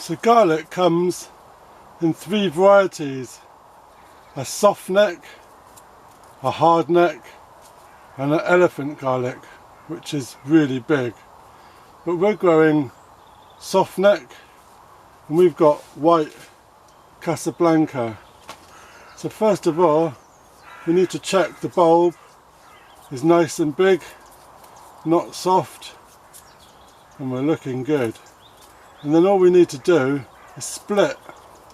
So garlic comes in 3 varieties: a soft neck, a hard neck, and an elephant garlic, which is really big. But we're growing soft neck, and we've got white Casablanca. So first of all, we need to check the bulb is nice and big, not soft, and we're looking good. And then all we need to do is split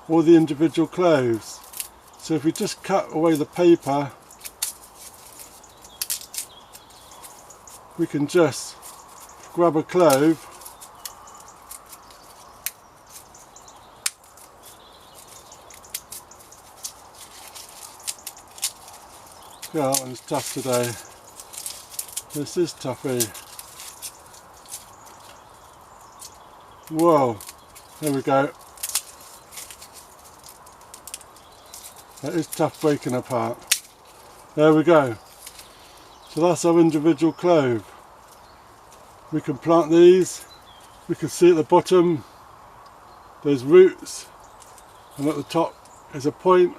all the individual cloves. So if we just cut away the paper, we can just grab a clove yeah, that one's tough today. This is toughy. Whoa, there we go. That is tough breaking apart. There we go. So that's our individual clove. We can plant these. We can see at the bottom there's roots, and at the top is a point,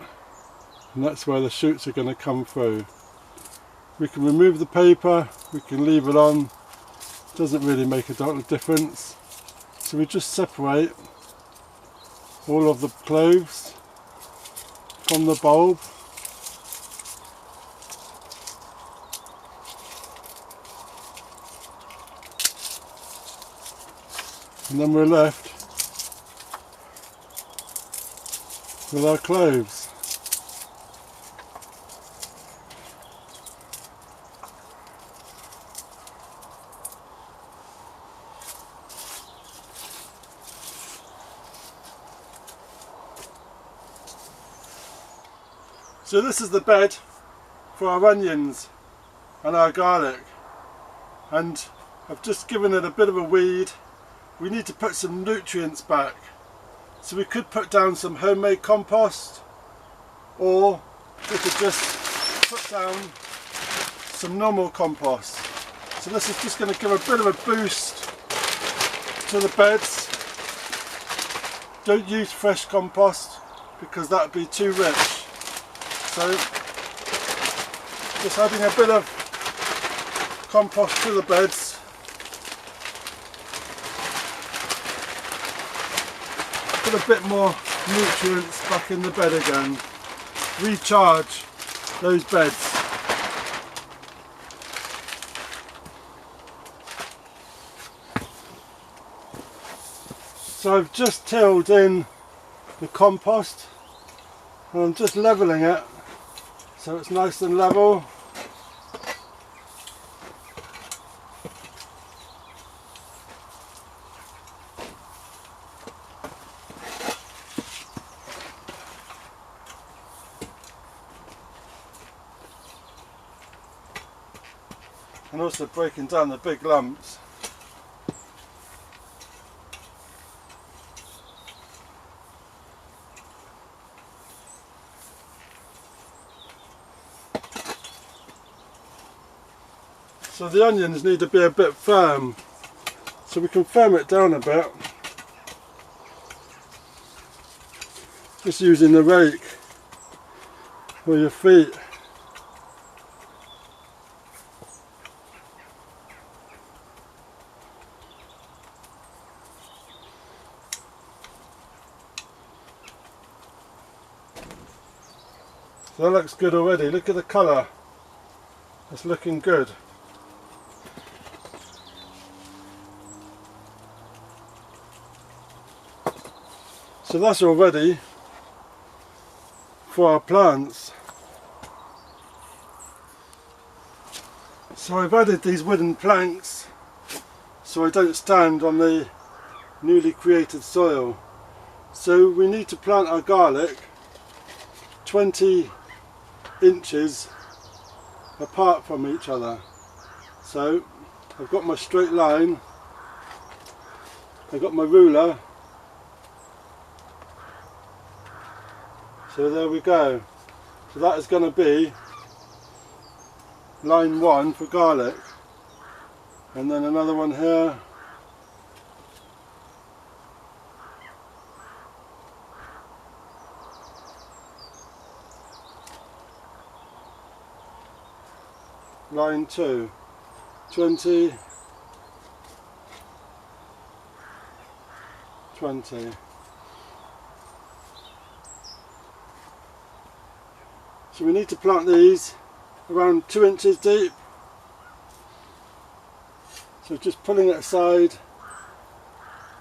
and that's where the shoots are going to come through. We can remove the paper, we can leave it on, doesn't really make a lot of difference. So we just separate all of the cloves from the bulb. And then we're left with our cloves. So this is the bed for our onions and our garlic, and I've just given it a bit of a weed. We need to put some nutrients back, so we could put down some homemade compost, or we could just put down some normal compost. So this is just going to give a bit of a boost to the beds. Don't use fresh compost because that would be too rich. So just adding a bit of compost to the beds put a bit more nutrients back in the bed again, recharge those beds. So I've just tilled in the compost and I'm just levelling it so it's nice and level. And also breaking down the big lumps. So the onions need to be a bit firm, so we can firm it down a bit, just using the rake or your feet. So that looks good already. Look at the colour, it's looking good. So that's all ready for our plants. So I've added these wooden planks so I don't stand on the newly created soil. So we need to plant our garlic 20 inches apart from each other. So I've got my straight line, I've got my ruler. So there we go. So that is going to be line 1 for garlic, and then another one here, line 2, 20, 20. So we need to plant these around 2 inches deep. So just pulling it aside,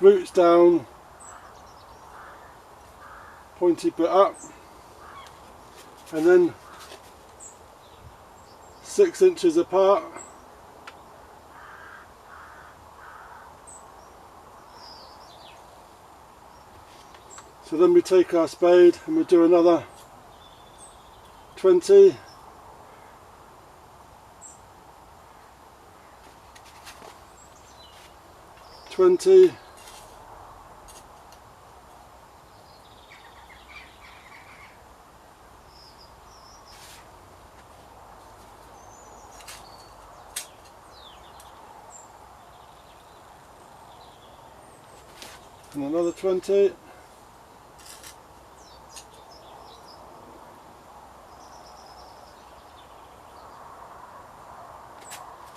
roots down, pointy bit up, and then 6 inches apart. So then we take our spade and we do another 20, 20, and another 20.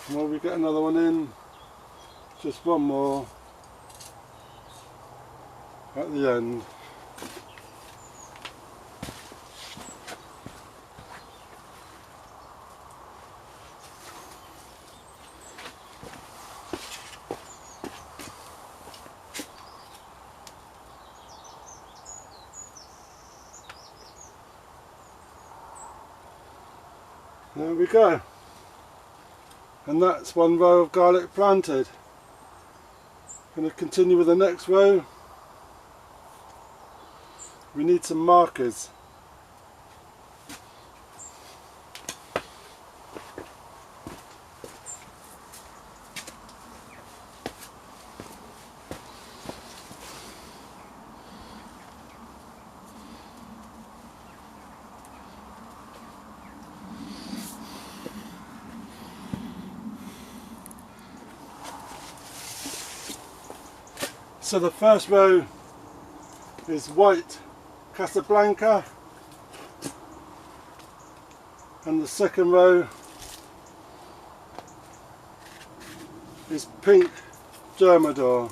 And while we get another one in, just one more at the end. There we go. And that's one row of garlic planted. Going to continue with the next row. We need some markers. So the first row is white Casablanca, and the second row is pink Germador.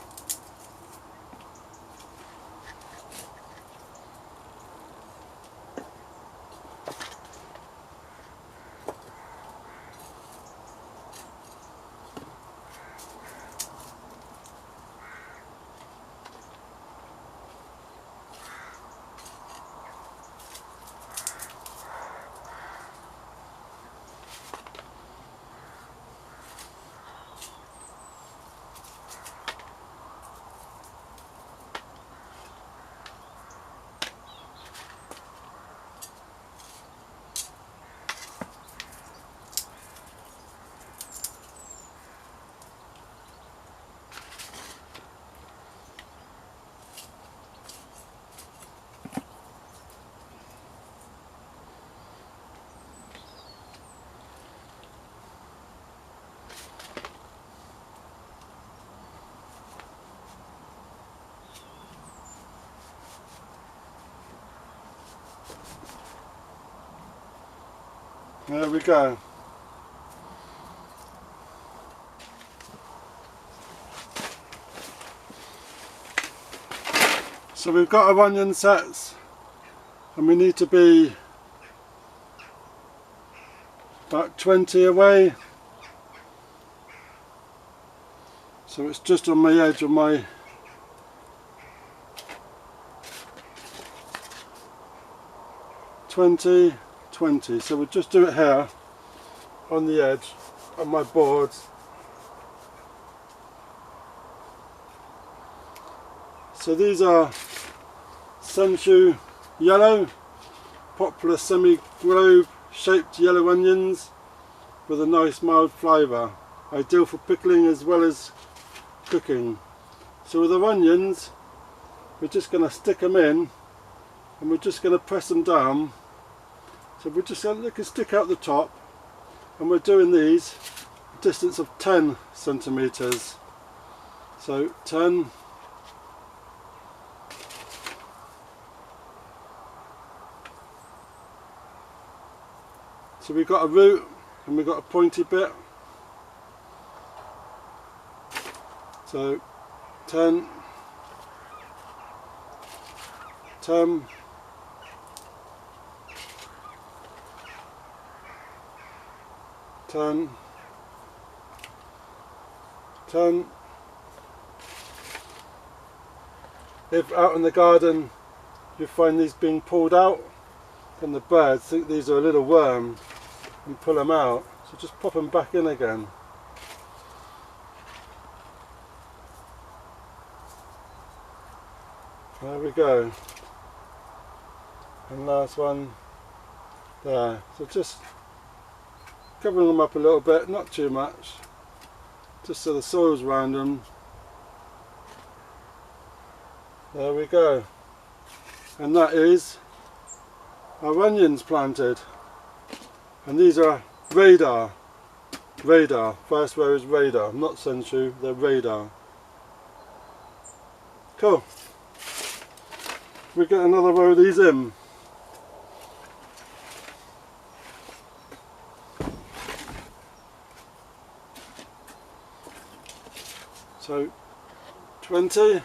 There we go. So we've got our onion sets, and we need to be about 20 away. So it's just on my edge of my $20, $20. So we'll just do it here on the edge of my boards. So these are Senshu yellow, popular semi-globe shaped yellow onions with a nice mild flavour, ideal for pickling as well as cooking. So with our onions, we're just going to stick them in, and we're just going to press them down. So we're just going to stick out the top, and we're doing these a distance of 10 centimetres. So 10, so we've got a root and we've got a pointy bit. So turn, turn, turn, turn. If out in the garden you find these being pulled out, then the birds think these are a little worm and pull them out. So just pop them back in again. There we go. And last one there. So just covering them up a little bit, not too much, just so the soil's around them. There we go. And that is our onions planted. And these are radar. Radar. First row is radar, not sensu, they're radar. Cool. We get another row of these in. So 20.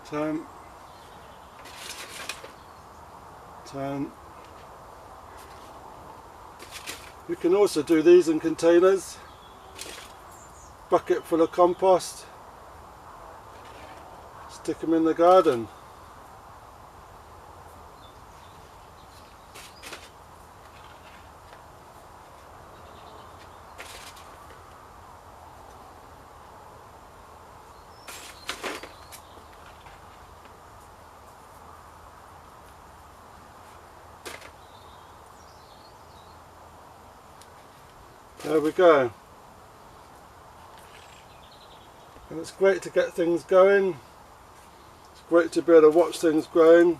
Turn, turn. You can also do these in containers, bucket full of compost, stick them in the garden. There we go. And it's great to get things going. It's great to be able to watch things growing,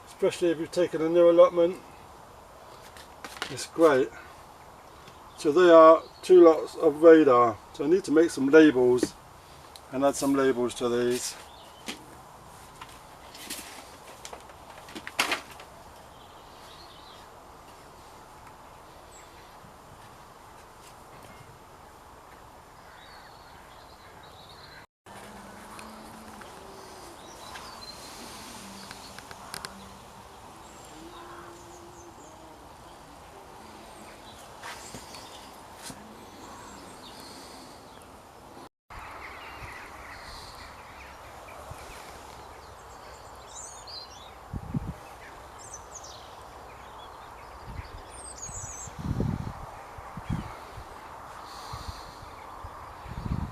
especially if you've taken a new allotment. It's great. So they are 2 lots of radar. So I need to make some labels and add some labels to these.